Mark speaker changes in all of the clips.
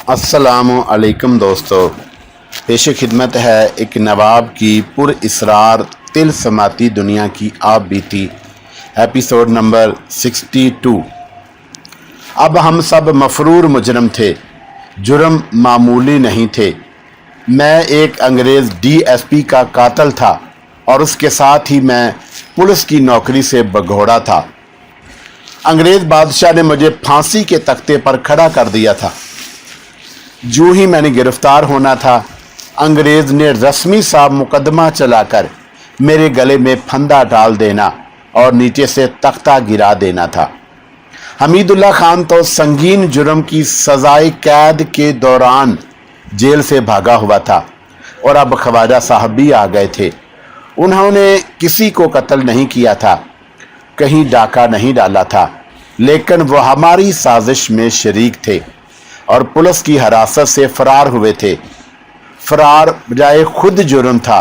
Speaker 1: अस्सलामु अलैकुम दोस्तों, पेश खिदमत है एक नवाब की पुर इसरार तिल समाती दुनिया की आप बीती एपिसोड नंबर 62। अब हम सब मफरूर मुजरम थे, जुर्म मामूली नहीं थे। मैं एक अंग्रेज़ DSP का कातल था और उसके साथ ही मैं पुलिस की नौकरी से भगोड़ा था। अंग्रेज़ बादशाह ने मुझे फांसी के तख्ते पर खड़ा कर दिया था। जो ही मैंने गिरफ्तार होना था, अंग्रेज़ ने रस्मी सा मुकदमा चलाकर मेरे गले में फंदा डाल देना और नीचे से तख्ता गिरा देना था। हमीदुल्लाह खान तो संगीन जुर्म की सजाए कैद के दौरान जेल से भागा हुआ था और अब ख्वाजा साहब भी आ गए थे। उन्होंने किसी को कत्ल नहीं किया था, कहीं डाका नहीं डाला था, लेकिन वो हमारी साजिश में शरीक थे और पुलिस की हिरासत से फरार हुए थे। फरार बजाय खुद जुर्म था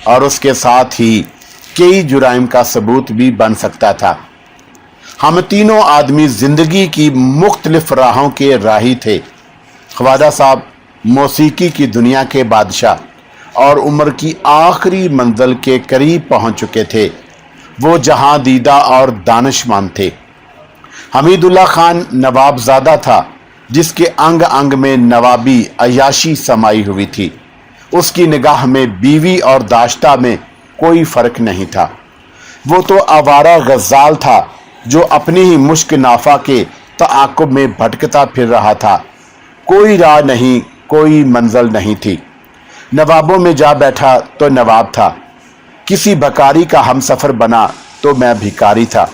Speaker 1: और उसके साथ ही कई जुराइम का सबूत भी बन सकता था। हम तीनों आदमी जिंदगी की मुख्तलिफ राहों के राही थे। ख्वाजा साहब मौसीकी की दुनिया के बादशाह और उम्र की आखिरी मंजिल के करीब पहुंच चुके थे। वो जहां दीदा और दानिशमंद थे। हमीदुल्लाह खान नवाबजादा था, जिसके अंग अंग में नवाबी अयाशी समाई हुई थी। उसकी निगाह में बीवी और दाश्ता में कोई फर्क नहीं था। वो तो आवारा गज़ाल था जो अपनी ही मुश्क नाफा के तआक़ुब में भटकता फिर रहा था। कोई राह नहीं, कोई मंजिल नहीं थी। नवाबों में जा बैठा तो नवाब था, किसी भकारी का हमसफ़र बना तो मैं भिखारी था।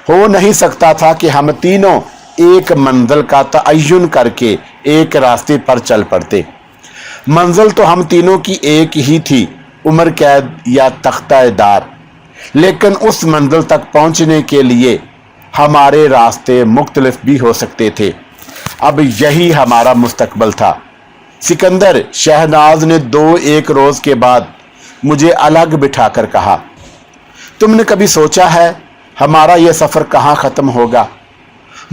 Speaker 1: हो नहीं सकता था कि हम तीनों एक मंजिल का तयन करके एक रास्ते पर चल पड़ते। मंजिल तो हम तीनों की एक ही थी, उम्र कैद या तख्ता-ए-दार। लेकिन उस मंजिल तक पहुंचने के लिए हमारे रास्ते मुख्तलिफ भी हो सकते थे। अब यही हमारा मुस्तकबल था। सिकंदर शहनाज ने एक रोज़ के बाद मुझे अलग बिठाकर कहा, तुमने कभी सोचा है हमारा यह सफ़र कहाँ ख़त्म होगा?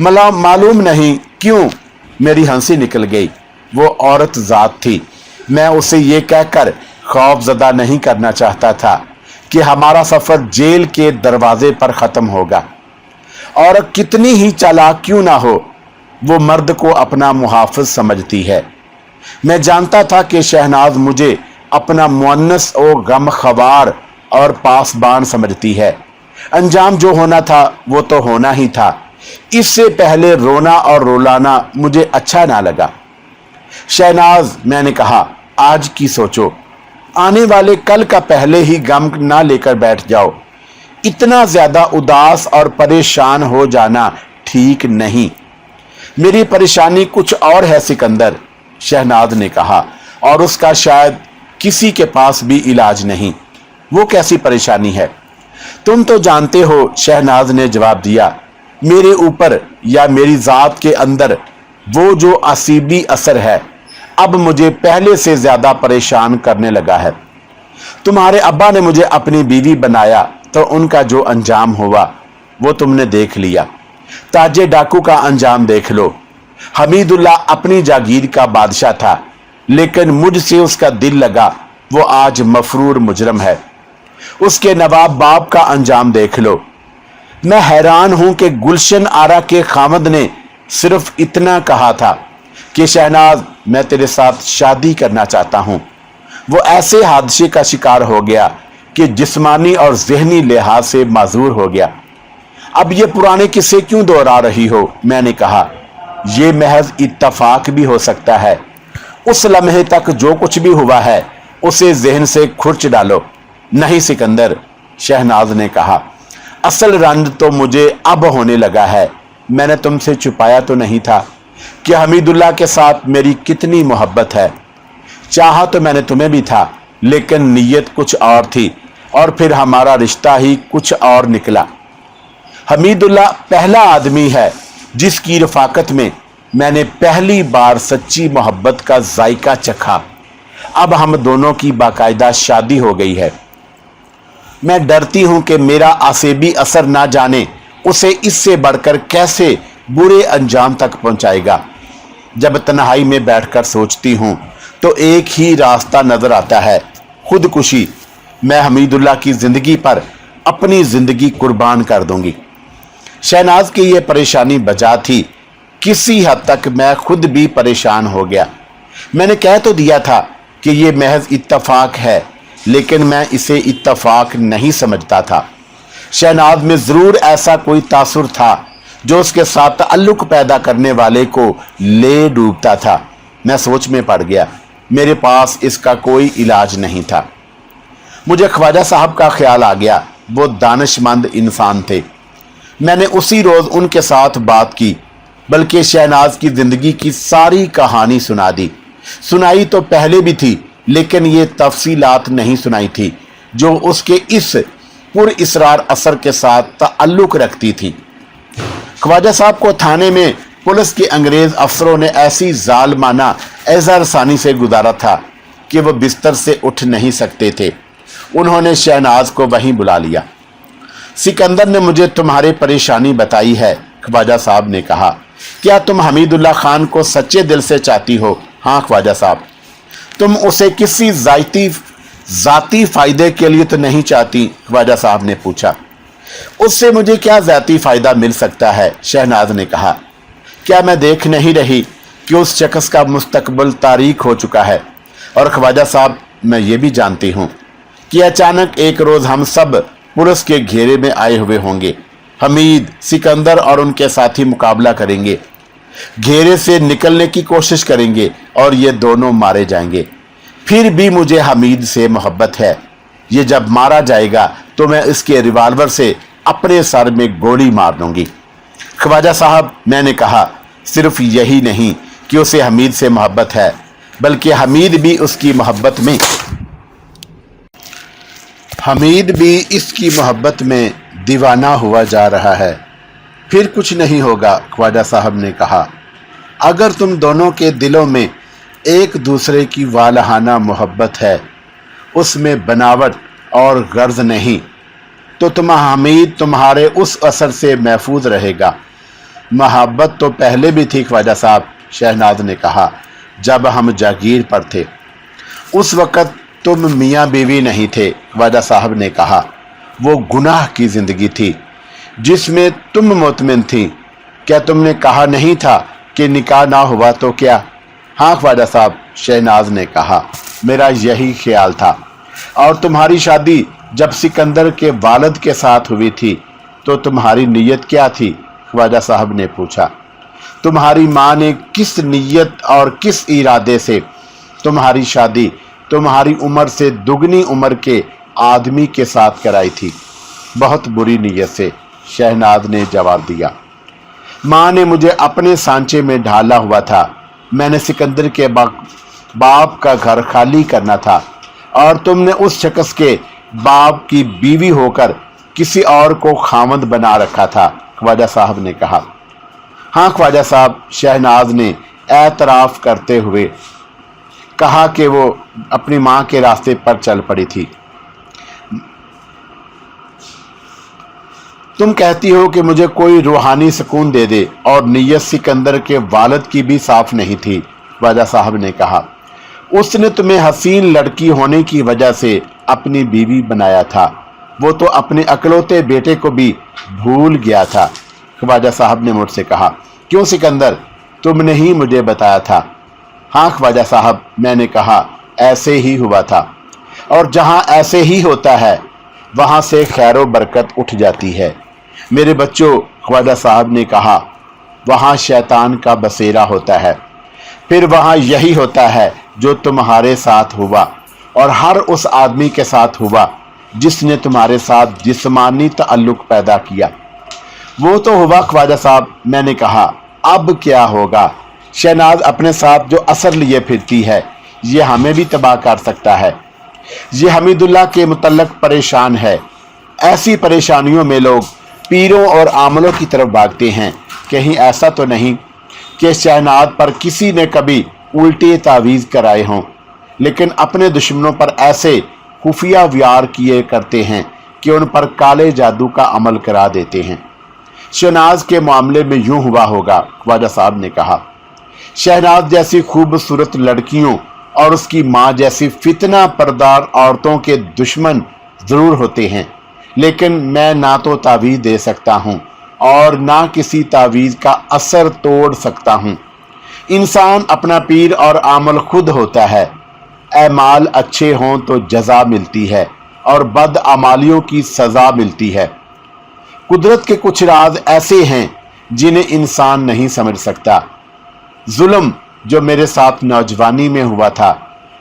Speaker 1: मालूम नहीं क्यों मेरी हंसी निकल गई। वो औरत ज़ात थी। मैं उसे ये कहकर खौफज़दा नहीं करना चाहता था कि हमारा सफ़र जेल के दरवाजे पर ख़त्म होगा। और कितनी ही चालाक क्यों ना हो, वो मर्द को अपना मुहाफ़िज़ समझती है। मैं जानता था कि शहनाज मुझे अपना मुअन्नस और गमख़वार और पासबान समझती है। अंजाम जो होना था वो तो होना ही था। इससे पहले रोना और रुलाना मुझे अच्छा ना लगा। शहनाज, मैंने कहा, आज की सोचो, आने वाले कल का पहले ही गम ना लेकर बैठ जाओ। इतना ज़्यादा उदास और परेशान हो जाना ठीक नहीं। मेरी परेशानी कुछ और है सिकंदर, शहनाज ने कहा, और उसका शायद किसी के पास भी इलाज नहीं। वो कैसी परेशानी है? तुम तो जानते हो, शहनाज ने जवाब दिया। मेरे ऊपर या मेरी ज़ात के अंदर वो जो असीबी असर है अब मुझे पहले से ज़्यादा परेशान करने लगा है। तुम्हारे अब्बा ने मुझे अपनी बीवी बनाया तो उनका जो अंजाम हुआ वो तुमने देख लिया। ताजे डाकू का अंजाम देख लो। हमीदुल्लाह अपनी जागीर का बादशाह था, लेकिन मुझसे उसका दिल लगा। वो आज मफरूर मुजरम है। उसके नवाब बाप का अंजाम देख लो। मैं हैरान हूं कि गुलशन आरा के खामद ने सिर्फ इतना कहा था कि शहनाज, मैं तेरे साथ शादी करना चाहता हूं। वो ऐसे हादसे का शिकार हो गया कि जिस्मानी और ज़हनी लिहाज से माजूर हो गया। अब ये पुराने किस्से क्यों दोहरा रही हो? मैंने कहा, ये महज इत्तफाक भी हो सकता है। उस लम्हे तक जो कुछ भी हुआ है उसे जहन से खुर्च डालो। नहीं सिकंदर, शहनाज ने कहा, असल रंज तो मुझे अब होने लगा है। मैंने तुमसे छुपाया तो नहीं था कि हमीदुल्लाह के साथ मेरी कितनी मोहब्बत है। चाहा तो मैंने तुम्हें भी था, लेकिन नीयत कुछ और थी और फिर हमारा रिश्ता ही कुछ और निकला। हमीदुल्लाह पहला आदमी है जिसकी रफाकत में मैंने पहली बार सच्ची मोहब्बत का जायका चखा। अब हम दोनों की बाकायदा शादी हो गई है। मैं डरती हूं कि मेरा आसेबी असर ना जाने उसे इससे बढ़कर कैसे बुरे अंजाम तक पहुंचाएगा। जब तन्हाई में बैठकर सोचती हूँ तो एक ही रास्ता नजर आता है, खुदकुशी। मैं हमीदुल्लाह की जिंदगी पर अपनी जिंदगी कुर्बान कर दूंगी। शहनाज की यह परेशानी बजा थी। किसी हद तक मैं खुद भी परेशान हो गया। मैंने कह तो दिया था कि यह महज इत्तफाक है, लेकिन मैं इसे इत्तफाक नहीं समझता था। शहनाज में जरूर ऐसा कोई तासुर था जो उसके साथ ताल्लुक पैदा करने वाले को ले डूबता था। मैं सोच में पड़ गया। मेरे पास इसका कोई इलाज नहीं था। मुझे ख्वाजा साहब का ख्याल आ गया। वो दानिशमंद इंसान थे। मैंने उसी रोज उनके साथ बात की, बल्कि शहनाज की जिंदगी की सारी कहानी सुना दी। सुनाई तो पहले भी थी, लेकिन ये तफसीलात नहीं सुनाई थी जो उसके इस पुरइसरार असर के साथ ताल्लुक रखती थी। ख्वाजा साहब को थाने में पुलिस के अंग्रेज अफसरों ने ऐसी जालमाना एज़ारसानी से गुजारा था कि वह बिस्तर से उठ नहीं सकते थे। उन्होंने शहनाज को वहीं बुला लिया। सिकंदर ने मुझे तुम्हारी परेशानी बताई है, ख्वाजा साहब ने कहा। क्या तुम हमीदुल्लाह खान को सच्चे दिल से चाहती हो? हाँ ख्वाजा साहब। तुम उसे किसी जाती फायदे के लिए तो नहीं चाहती? ख्वाजा साहब ने पूछा। उससे मुझे क्या जाती फायदा मिल सकता है? शहनाज ने कहा। क्या मैं देख नहीं रही कि उस शख्स का मुस्तकबिल तारीख हो चुका है? और ख्वाजा साहब, मैं ये भी जानती हूँ कि अचानक एक रोज हम सब पुलिस के घेरे में आए हुए होंगे। हमीद, सिकंदर और उनके साथी मुकाबला करेंगे, घेरे से निकलने की कोशिश करेंगे और ये दोनों मारे जाएंगे। फिर भी मुझे हमीद से मोहब्बत है। ये जब मारा जाएगा तो मैं इसके रिवाल्वर से अपने सर में गोली मार दूंगी। ख्वाजा साहब, मैंने कहा, सिर्फ यही नहीं कि उसे हमीद से मोहब्बत है, बल्कि हमीद भी इसकी मोहब्बत में दीवाना हुआ जा रहा है। फिर कुछ नहीं होगा, ख्वाजा साहब ने कहा। अगर तुम दोनों के दिलों में एक दूसरे की वालहाना मोहब्बत है, उसमें बनावट और गर्ज नहीं, तो हमीद तुम्हारे उस असर से महफूज रहेगा। मोहब्बत तो पहले भी थी ख्वाजा साहब, शहनाज ने कहा, जब हम जागीर पर थे। उस वक़्त तुम मियाँ बीवी नहीं थे, ख्वाजा साहब ने कहा। वो गुनाह की ज़िंदगी थी जिसमें तुम मुतमिन थी। क्या तुमने कहा नहीं था कि निकाह ना हुआ तो क्या? हाँ ख्वाजा साहब, शहनाज ने कहा, मेरा यही ख्याल था। और तुम्हारी शादी जब सिकंदर के वालिद के साथ हुई थी तो तुम्हारी नीयत क्या थी? ख्वाजा साहब ने पूछा। तुम्हारी माँ ने किस नीयत और किस इरादे से तुम्हारी शादी तुम्हारी उम्र से दुगनी उम्र के आदमी के साथ कराई थी? बहुत बुरी नीयत से, शहनाज ने जवाब दिया। माँ ने मुझे अपने सांचे में ढाला हुआ था। मैंने सिकंदर के बाप का घर खाली करना था और तुमने उस शख्स के बाप की बीवी होकर किसी और को खामद बना रखा था, ख्वाजा साहब ने कहा। हाँ ख्वाजा साहब, शहनाज ने एतराफ़ करते हुए कहा कि वो अपनी माँ के रास्ते पर चल पड़ी थी। तुम कहती हो कि मुझे कोई रूहानी सुकून दे दे, और नीयत सिकंदर के वालिद की भी साफ नहीं थी, ख्वाजा साहब ने कहा। उसने तुम्हें हसीन लड़की होने की वजह से अपनी बीवी बनाया था। वो तो अपने अकलौते बेटे को भी भूल गया था, ख्वाजा साहब ने मुझसे कहा। क्यों सिकंदर, तुमने ही मुझे बताया था। हाँ ख्वाजा साहब, मैंने कहा, ऐसे ही हुआ था। और जहाँ ऐसे ही होता है वहाँ से खैरो बरकत उठ जाती है। मेरे बच्चों, ख्वाजा साहब ने कहा, वहाँ शैतान का बसेरा होता है। फिर वहाँ यही होता है जो तुम्हारे साथ हुआ और हर उस आदमी के साथ हुआ जिसने तुम्हारे साथ जिस्मानी ताल्लुक पैदा किया। वो तो हुआ ख्वाजा साहब, मैंने कहा। अब क्या होगा? शहनाज अपने साथ जो असर लिए फिरती है, ये हमें भी तबाह कर सकता है। ये हमीदुल्लाह के मुतल्लक परेशान है। ऐसी परेशानियों में लोग पीरों और आमलों की तरफ भागते हैं। कहीं ऐसा तो नहीं कि शहनाज पर किसी ने कभी उल्टे तावीज़ कराए हों, लेकिन अपने दुश्मनों पर ऐसे खुफिया वार किए करते हैं कि उन पर काले जादू का अमल करा देते हैं। शहनाज के मामले में यूं हुआ होगा, ख्वाजा साहब ने कहा। शहनाज जैसी खूबसूरत लड़कियों और उसकी माँ जैसी फितना परदार औरतों के दुश्मन जरूर होते हैं, लेकिन मैं ना तो तावीज़ दे सकता हूँ और ना किसी तावीज़ का असर तोड़ सकता हूँ। इंसान अपना पीर और आमल खुद होता है। अमाल अच्छे हों तो जज़ा मिलती है और बद अमालियों की सज़ा मिलती है। कुदरत के कुछ राज ऐसे हैं जिन्हें इंसान नहीं समझ सकता। जुल्म जो मेरे साथ नौजवानी में हुआ था,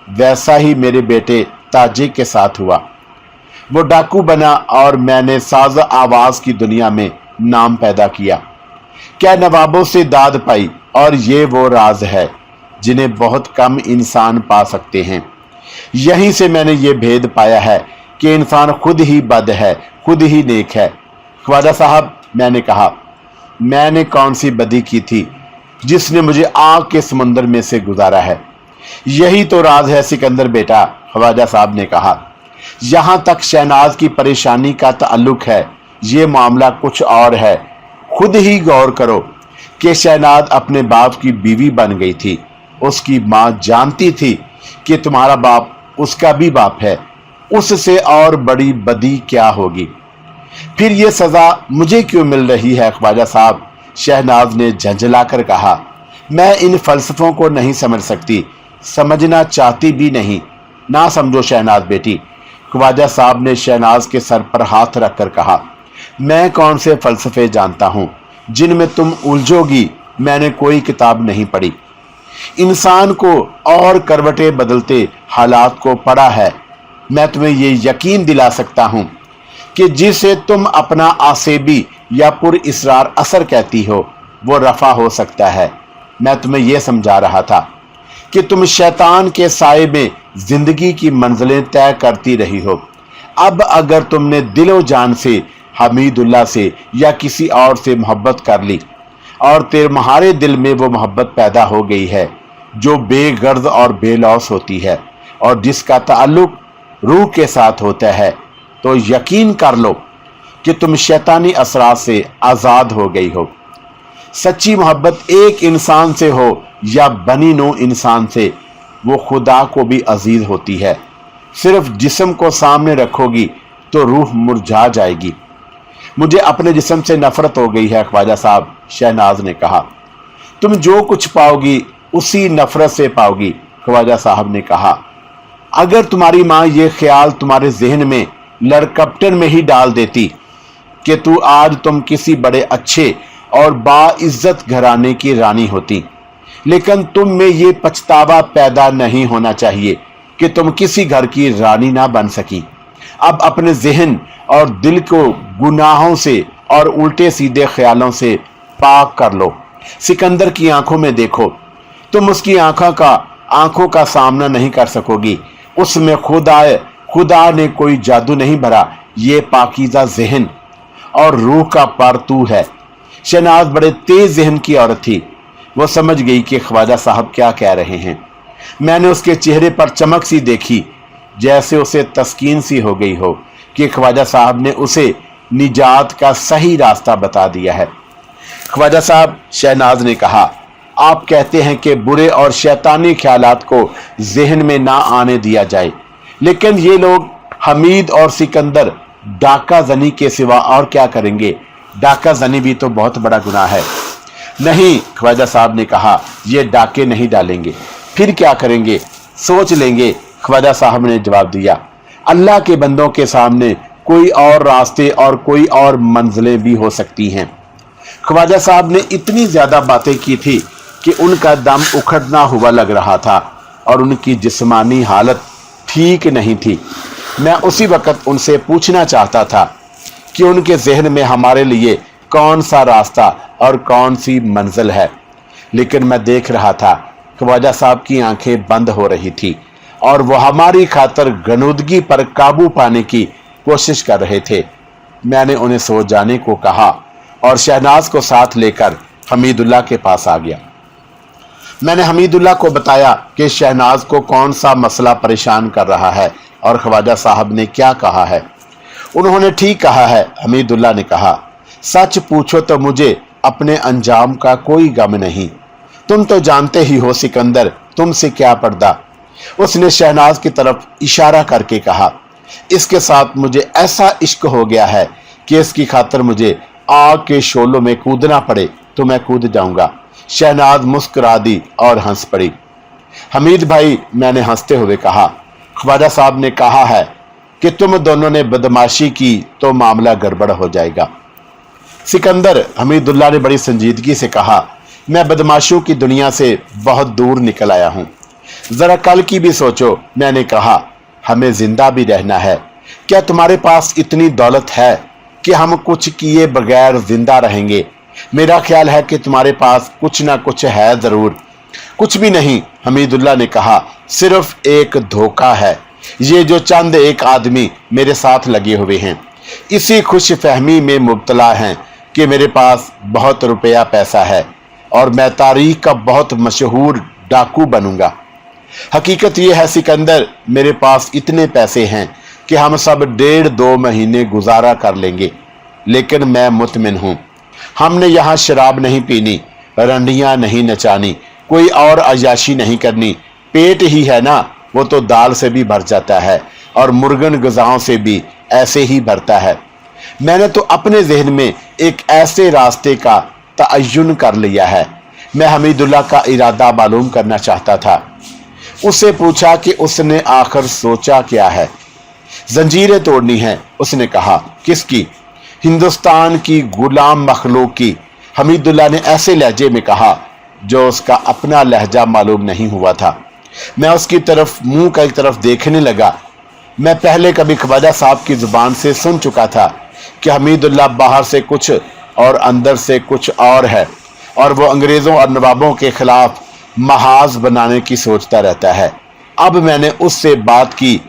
Speaker 1: वैसा ही मेरे बेटे ताजे के साथ हुआ। वो डाकू बना और मैंने साज आवाज की दुनिया में नाम पैदा किया। क्या नवाबों से दाद पाई, और ये वो राज है जिन्हें बहुत कम इंसान पा सकते हैं। यहीं से मैंने ये भेद पाया है कि इंसान खुद ही बद है, खुद ही नेक है। ख्वाजा साहब, मैंने कहा, मैंने कौन सी बदी की थी जिसने मुझे आग के समंदर में से गुजारा है? यही तो राज है सिकंदर बेटा, ख्वाजा साहब ने कहा। यहां तक शहनाज की परेशानी का ताल्लुक है, ये मामला कुछ और है। खुद ही गौर करो कि शहनाज अपने बाप की बीवी बन गई थी। उसकी माँ जानती थी कि तुम्हारा बाप उसका भी बाप है, उससे और बड़ी बदी क्या होगी? फिर ये सजा मुझे क्यों मिल रही है ख्वाजा साहब? शहनाज ने झंझलाकर कहा। मैं इन फलसफों को नहीं समझ सकती, समझना चाहती भी नहीं। ना समझो शहनाज बेटी, ख्वाजा साहब ने शहनाज के सर पर हाथ रखकर कहा। मैं कौन से फलसफे जानता हूं जिनमें तुम उलझोगी? मैंने कोई किताब नहीं पढ़ी। इंसान को और करवटें बदलते हालात को पढ़ा है। मैं तुम्हें ये यकीन दिला सकता हूं कि जिसे तुम अपना आसेबी या पुर इसरार असर कहती हो, वो रफा हो सकता है। मैं तुम्हें यह समझा रहा था कि तुम शैतान के साए में जिंदगी की मंजिलें तय करती रही हो। अब अगर तुमने दिलो जान से हमीदुल्लाह से या किसी और से मोहब्बत कर ली और तुम्हारे दिल में वो मोहब्बत पैदा हो गई है जो बेगर्ज और बेलौस होती है और जिसका ताल्लुक रूह के साथ होता है, तो यकीन कर लो कि तुम शैतानी असरात से आज़ाद हो गई हो। सच्ची मोहब्बत एक इंसान से हो या बनी नो इंसान से, वो खुदा को भी अजीज होती है। सिर्फ जिस्म को सामने रखोगी तो रूह मुरझा जाएगी। मुझे अपने जिस्म से नफरत हो गई है ख्वाजा साहब, शहनाज ने कहा। तुम जो कुछ पाओगी उसी नफरत से पाओगी, ख्वाजा साहब ने कहा। अगर तुम्हारी माँ ये ख्याल तुम्हारे जहन में लड़कपटन में ही डाल देती कि तुम किसी बड़े अच्छे और बाइज्जत घराने की रानी होती, लेकिन तुम में ये पछतावा पैदा नहीं होना चाहिए कि तुम किसी घर की रानी ना बन सकी। अब अपने जहन और दिल को गुनाहों से और उल्टे सीधे ख्यालों से पाक कर लो। सिकंदर की आंखों में देखो, तुम उसकी आंखों का सामना नहीं कर सकोगी। उसमें खुदा ने कोई जादू नहीं भरा, ये पाकीज़ा जहन और रूह का पारतू है। शहनाज बड़े तेज जहन की औरत थी। वो समझ गई कि ख्वाजा साहब क्या कह रहे हैं। मैंने उसके चेहरे पर चमक सी देखी, जैसे उसे तस्कीन सी हो गई हो कि ख्वाजा साहब ने उसे निजात का सही रास्ता बता दिया है। ख्वाजा साहब, शहनाज ने कहा, आप कहते हैं कि बुरे और शैतानी ख्यालात को जहन में ना आने दिया जाए, लेकिन ये लोग हमीद और सिकंदर डाका जनी के सिवा और क्या करेंगे? डाका जनी भी तो बहुत बड़ा गुनाह है। नहीं, ख्वाजा साहब ने कहा, ये डाके नहीं डालेंगे। फिर क्या करेंगे? सोच लेंगे, ख्वाजा साहब ने जवाब दिया। अल्लाह के बंदों के सामने कोई और रास्ते और कोई और मंजिलें भी हो सकती हैं। ख्वाजा साहब ने इतनी ज्यादा बातें की थी कि उनका दम उखड़ना हुआ लग रहा था और उनकी जिस्मानी हालत ठीक नहीं थी। मैं उसी वक्त उनसे पूछना चाहता था कि उनके जहन में हमारे लिए कौन सा रास्ता और कौन सी मंजिल है, लेकिन मैं देख रहा था ख्वाजा साहब की आंखें बंद हो रही थी और वो हमारी खातर गनुदगी पर काबू पाने की कोशिश कर रहे थे। मैंने उन्हें सो जाने को कहा और शहनाज को साथ लेकर हमीदुल्लाह के पास आ गया। मैंने हमीदुल्लाह को बताया कि शहनाज को कौन सा मसला परेशान कर रहा है और ख्वाजा साहब ने क्या कहा है। उन्होंने ठीक कहा है, हमीदुल्लाह ने कहा। सच पूछो तो मुझे अपने अंजाम का कोई गम नहीं। तुम तो जानते ही हो सिकंदर, तुमसे क्या पर्दा। उसने शहनाज की तरफ इशारा करके कहा, इसके साथ मुझे ऐसा इश्क हो गया है कि इसकी खातिर मुझे आग के शोलों में कूदना पड़े तो मैं कूद जाऊंगा। शहनाज मुस्कुरा दी और हंस पड़ी। हमीद भाई, मैंने हंसते हुए कहा, ख्वाजा साहब ने कहा है कि तुम दोनों ने बदमाशी की तो मामला गड़बड़ हो जाएगा। सिकंदर, हमीदुल्लाह ने बड़ी संजीदगी से कहा, मैं बदमाशियों की दुनिया से बहुत दूर निकल आया हूं। जरा कल की भी सोचो। मैंने कहा, हमें जिंदा भी रहना है। क्या तुम्हारे पास इतनी दौलत है कि हम कुछ किए बगैर जिंदा रहेंगे? मेरा ख्याल है कि तुम्हारे पास कुछ ना कुछ है जरूर। कुछ भी नहीं, हमीदुल्लाह ने कहा, सिर्फ एक धोखा है। ये जो चंद एक आदमी मेरे साथ लगे हुए हैं, इसी खुश फहमी में मुब्तला हैं कि मेरे पास बहुत रुपया पैसा है और मैं तारीख का बहुत मशहूर डाकू बनूंगा। हकीकत यह है सिकंदर, मेरे पास इतने पैसे हैं कि हम सब 1.5-2 महीने गुजारा कर लेंगे। लेकिन मैं मुतमिन हूं। हमने यहाँ शराब नहीं पीनी, रंडियां नहीं नचानी, कोई और अयाशी नहीं करनी। पेट ही है ना, वो तो दाल से भी भर जाता है और मुर्गन गजाओं से भी ऐसे ही भरता है। मैंने तो अपने जहन में एक ऐसे रास्ते का तयन कर लिया है। मैं हमीदुल्लाह का इरादा मालूम करना चाहता था। उससे पूछा कि उसने आखिर सोचा क्या है। जंजीरें तोड़नी है, उसने कहा। किसकी? हिंदुस्तान की गुलाम मखलूक की। हमीदुल्लाह ने ऐसे लहजे में कहा जो उसका अपना लहजा मालूम नहीं हुआ था। मैं उसकी तरफ मुंह की तरफ देखने लगा। मैं पहले कभी ख्वाजा साहब की जुबान से सुन चुका था कि हमीदुल्लाह बाहर से कुछ और अंदर से कुछ और है और वो अंग्रेजों और नवाबों के खिलाफ महाज बनाने की सोचता रहता है। अब मैंने उससे बात की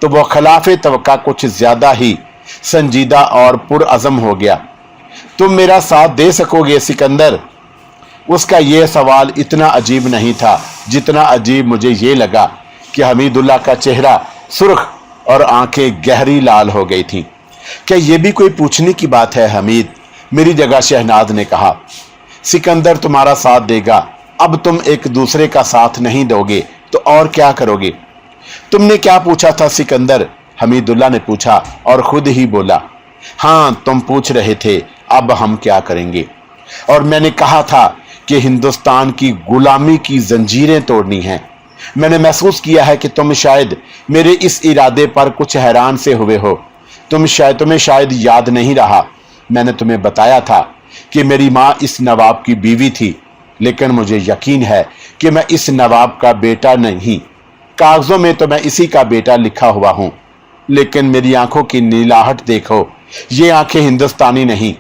Speaker 1: तो वो खिलाफे तवक्का कुछ ज्यादा ही संजीदा और पुरअज़म हो गया। तुम मेरा साथ दे सकोगे सिकंदर? उसका यह सवाल इतना अजीब नहीं था जितना अजीब मुझे ये लगा कि हमीदुल्लाह का चेहरा सुर्ख और आंखें गहरी लाल हो गई थीं। क्या यह भी कोई पूछने की बात है हमीद? मेरी जगह शहनाज ने कहा। सिकंदर तुम्हारा साथ देगा। अब तुम एक दूसरे का साथ नहीं दोगे तो और क्या करोगे? तुमने क्या पूछा था सिकंदर? हमीदुल्लाह ने पूछा और खुद ही बोला, हाँ तुम पूछ रहे थे अब हम क्या करेंगे। और मैंने कहा था कि हिंदुस्तान की गुलामी की जंजीरें तोड़नी हैं। मैंने महसूस किया है कि तुम शायद मेरे इस इरादे पर कुछ हैरान से हुए हो। तुम्हें शायद याद नहीं रहा, मैंने तुम्हें बताया था कि मेरी माँ इस नवाब की बीवी थी, लेकिन मुझे यकीन है कि मैं इस नवाब का बेटा नहीं। कागजों में तो मैं इसी का बेटा लिखा हुआ हूं, लेकिन मेरी आंखों की नीलाहट देखो। ये आंखें हिंदुस्तानी नहीं,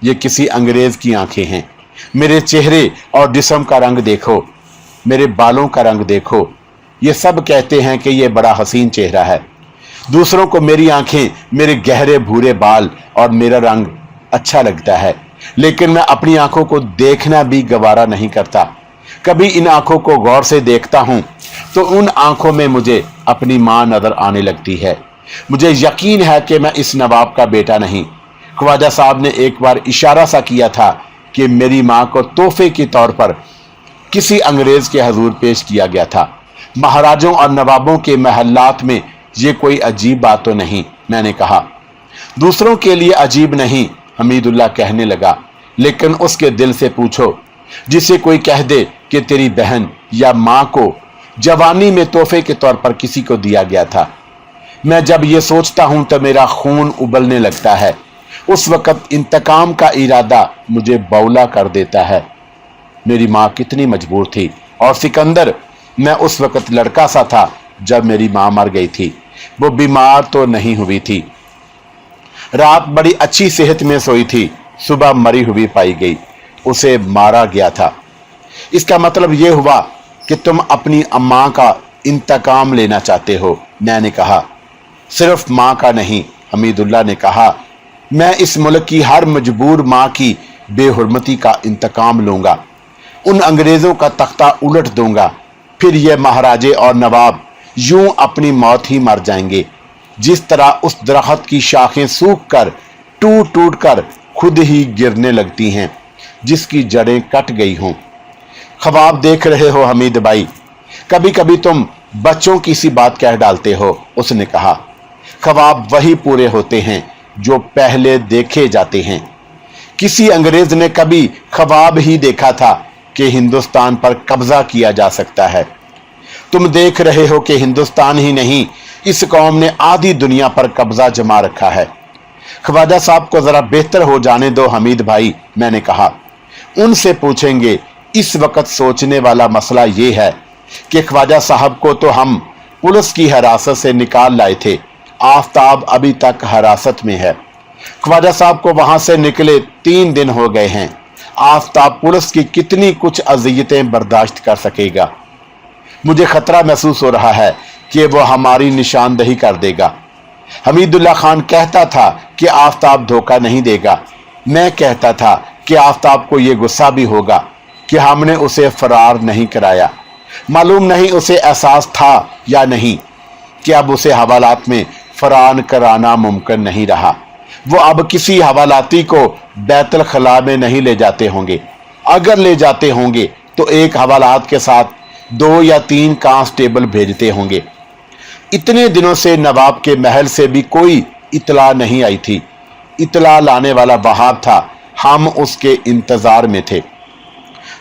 Speaker 1: ये किसी अंग्रेज की आंखें हैं। मेरे चेहरे और जिस्म का रंग देखो, मेरे बालों का रंग देखो। ये सब कहते हैं कि ये बड़ा हसीन चेहरा है। दूसरों को मेरी आंखें, मेरे गहरे भूरे बाल और मेरा रंग अच्छा लगता है, लेकिन मैं अपनी आंखों को देखना भी गवारा नहीं करता। कभी इन आंखों को गौर से देखता हूं तो उन आंखों में मुझे अपनी मां नजर आने लगती है। मुझे यकीन है कि मैं इस नवाब का बेटा नहीं। ख्वाजा साहब ने एक बार इशारा सा किया था कि मेरी मां को तोहफे के तौर पर किसी अंग्रेज के हजूर पेश किया गया था। महाराजों और नवाबों के महल्लात में ये कोई अजीब बात तो नहीं, मैंने कहा। दूसरों के लिए अजीब नहीं, हमीदुल्लाह कहने लगा, लेकिन उसके दिल से पूछो। जिसे कोई कह दे कि तेरी बहन या मां को जवानी में तोहफे के तौर पर किसी को दिया गया था, मैं जब ये सोचता हूं तो मेरा खून उबलने लगता है। उस वक्त इंतकाम का इरादा मुझे बौला कर देता है। मेरी मां कितनी मजबूर थी। और सिकंदर, मैं उस वक्त लड़का सा था जब मेरी मां मर गई थी। वो बीमार तो नहीं हुई थी, रात बड़ी अच्छी सेहत में सोई थी, सुबह मरी हुई पाई गई, उसे मारा गया था। इसका मतलब यह हुआ कि तुम अपनी अम्मा का इंतकाम लेना चाहते हो, मैंने कहा। सिर्फ मां का नहीं, हमीदुल्लाह ने कहा, मैं इस मुल्क की हर मजबूर मां की बेहुरमती का इंतकाम लूंगा। उन अंग्रेजों का तख्ता उलट दूंगा। फिर ये महाराजे और नवाब यूं अपनी मौत ही मर जाएंगे, जिस तरह उस दरख्त की शाखें सूख कर टूट टूट कर खुद ही गिरने लगती हैं जिसकी जड़ें कट गई हों। ख्वाब देख रहे हो हमीद भाई, कभी कभी तुम बच्चों की सी बात कह डालते हो, उसने कहा। ख्वाब वही पूरे होते हैं जो पहले देखे जाते हैं। किसी अंग्रेज ने कभी ख्वाब ही देखा था कि हिंदुस्तान पर कब्जा किया जा सकता है। तुम देख रहे हो कि हिंदुस्तान ही नहीं, इस कौम ने आधी दुनिया पर कब्जा जमा रखा है। ख्वाजा साहब को जरा बेहतर हो जाने दो हमीद भाई, मैंने कहा। उनसे पूछेंगे। इस वक्त सोचने वाला मसला यह है कि ख्वाजा साहब को तो हम पुलिस की हिरासत से निकाल लाए थे, आफ्ताब अभी तक हिरासत में है। ख्वाजा साहब को वहां से निकले 3 दिन हो गए हैं। आफ्ताब पुलिस की कितनी कुछ अजियतें बर्दाश्त कर सकेगा। मुझे खतरा महसूस हो रहा है कि वो हमारी निशानदही कर देगा। हमीदुल्लाह खान कहता था कि आफ्ताब धोखा नहीं देगा। मैं कहता था कि आफ्ताब को यह गुस्सा भी होगा कि हमने उसे फरार नहीं कराया। मालूम नहीं उसे एहसास था या नहीं कि अब उसे हवालात में फरार कराना मुमकिन नहीं रहा। वो अब किसी हवालाती को बैतुल खला में नहीं ले जाते होंगे। अगर ले जाते होंगे तो एक हवालात के साथ 2 या 3 कांस्टेबल भेजते होंगे। इतने दिनों से नवाब के महल से भी कोई इतला नहीं आई थी। इतला लाने वाला वहाब था, हम उसके इंतजार में थे।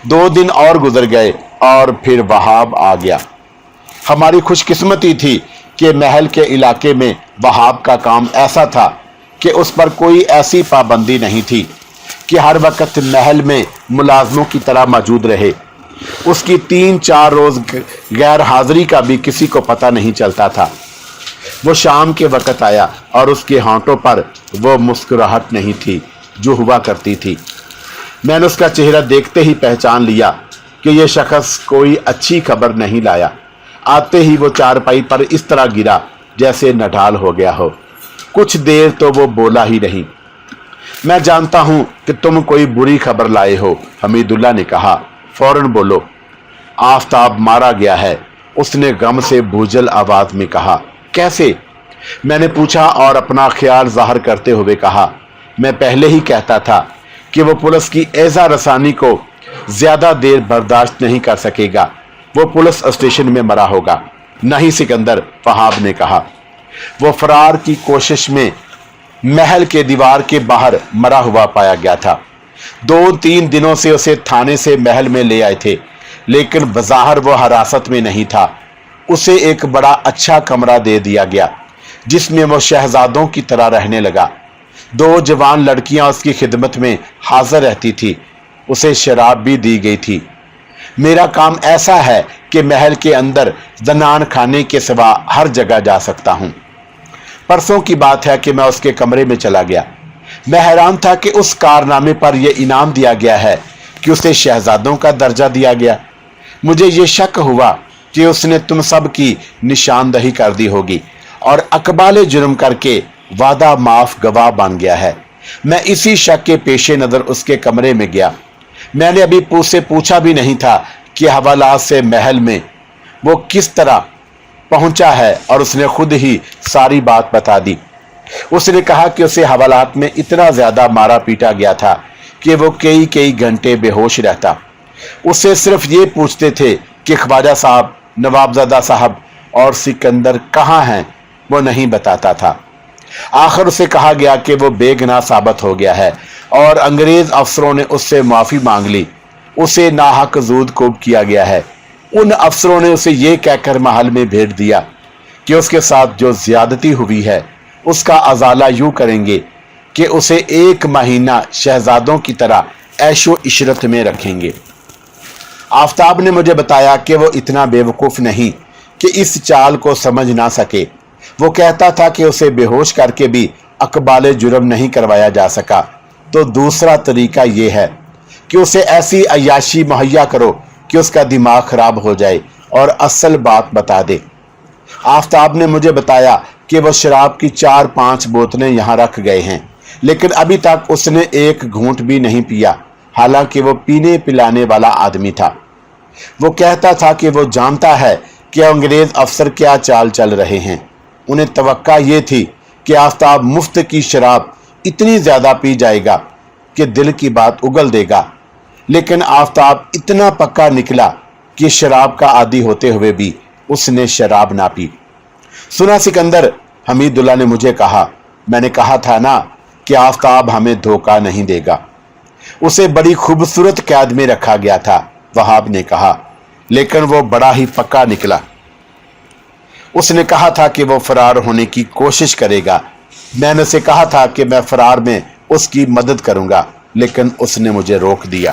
Speaker 1: 2 दिन और गुजर गए और फिर वहाब आ गया। हमारी खुशकिस्मती थी कि महल के इलाके में वहाब का काम ऐसा था कि उस पर कोई ऐसी पाबंदी नहीं थी कि हर वक्त महल में मुलाजमों की तरह मौजूद रहे। उसकी 3-4 रोज गैर हाजिरी का भी किसी को पता नहीं चलता था। वो शाम के वक्त आया और उसके होंठों पर वो मुस्कुराहट नहीं थी जो हुआ करती थी। मैंने उसका चेहरा देखते ही पहचान लिया कि यह शख्स कोई अच्छी खबर नहीं लाया। आते ही वो चारपाई पर इस तरह गिरा जैसे नढाल हो गया हो। कुछ देर तो वो बोला ही नहीं। मैं जानता हूं कि तुम कोई बुरी खबर लाए हो, हमीदुल्लाह ने कहा। फौरन बोलो। आफ्ताब मारा गया है, उसने गम से भूजल आवाज में कहा। कैसे? मैंने पूछा और अपना ख्याल जाहिर करते हुए कहा। मैं पहले ही कहता था कि वो पुलिस की एजा रसानी को ज्यादा देर बर्दाश्त नहीं कर सकेगा। वो पुलिस स्टेशन में मरा होगा। नहीं सिकंदर, वहाब ने कहा। वो फरार की कोशिश में महल के दीवार के बाहर मरा हुआ पाया गया था। 2-3 दिनों से उसे थाने से महल में ले आए थे, लेकिन बज़ाहिर वो हिरासत में नहीं था। उसे एक बड़ा अच्छा कमरा दे दिया गया जिसमें वो शहजादों की तरह रहने लगा। 2 जवान लड़कियां उसकी खिदमत में हाजिर रहती थी। उसे शराब भी दी गई थी। मेरा काम ऐसा है कि महल के अंदर जनान खाने के सिवा हर जगह जा सकता हूं। परसों की बात है कि मैं उसके कमरे में चला गया। मैं हैरान था कि उस कारनामे पर यह इनाम दिया गया है कि उसे शहजादों का दर्जा दिया गया। मुझे ये शक हुआ कि उसने तुम सब की निशानदही कर दी होगी और अकबाले जुर्म करके वादा माफ गवाह बन गया है। मैं इसी शक के पेशे नजर उसके कमरे में गया। मैंने अभी उससे पूछा भी नहीं था कि हवालात से महल में वो किस तरह पहुंचा है और उसने खुद ही सारी बात बता दी। उसने कहा कि उसे हवालात में इतना ज्यादा मारा पीटा गया था कि वो कई घंटे बेहोश रहता। उससे सिर्फ ये पूछते थे कि ख्वाजा साहब, नवाबजादा साहब और सिकंदर कहाँ हैं, वो नहीं बताता था। आखिर उसे कहा गया कि वो बेगुनाह साबित हो गया है और अंग्रेज अफसरों ने उससे माफी मांग ली। उसे नाहक जूद कोब किया गया है। उन अफसरों ने उसे ये कहकर महल में भेज दिया कि उसके साथ जो ज्यादती हुई है उसका अजाला यूं करेंगे कि उसे 1 महीना शहजादों की तरह ऐशो इशरत में रखेंगे। आफ्ताब ने मुझे बताया कि वो इतना बेवकूफ नहीं कि इस चाल को समझ ना सके। वो कहता था कि उसे बेहोश करके भी अकबाले जुर्म नहीं करवाया जा सका, तो दूसरा तरीका यह है कि उसे ऐसी अय्याशी मुहैया करो कि उसका दिमाग खराब हो जाए और असल बात बता दे। आफ्ताब ने मुझे बताया कि वह शराब की 4-5 बोतलें यहाँ रख गए हैं, लेकिन अभी तक उसने एक घूंट भी नहीं पिया, हालांकि वो पीने पिलाने वाला आदमी था। वो कहता था कि वो जानता है कि अंग्रेज अफसर क्या चाल चल रहे हैं। उन्हें तवक्का ये थी कि आफ्ताब मुफ्त की शराब इतनी ज्यादा पी जाएगा कि दिल की बात उगल देगा, لیکن آفتاب اتنا پکا نکلا کہ شراب کا عادی ہوتے ہوئے بھی اس نے شراب نہ پی۔ سنا سکندر، حمید اللہ نے مجھے کہا، میں نے کہا تھا نا کہ آفتاب ہمیں دھوکہ نہیں دے گا، اسے بڑی خوبصورت قید میں رکھا گیا تھا، وہاب نے کہا، لیکن وہ بڑا ہی پکا نکلا۔ اس نے کہا تھا کہ وہ فرار ہونے کی کوشش کرے گا، میں نے اسے کہا تھا کہ میں فرار میں اس کی مدد کروں گا، لیکن اس نے مجھے روک دیا۔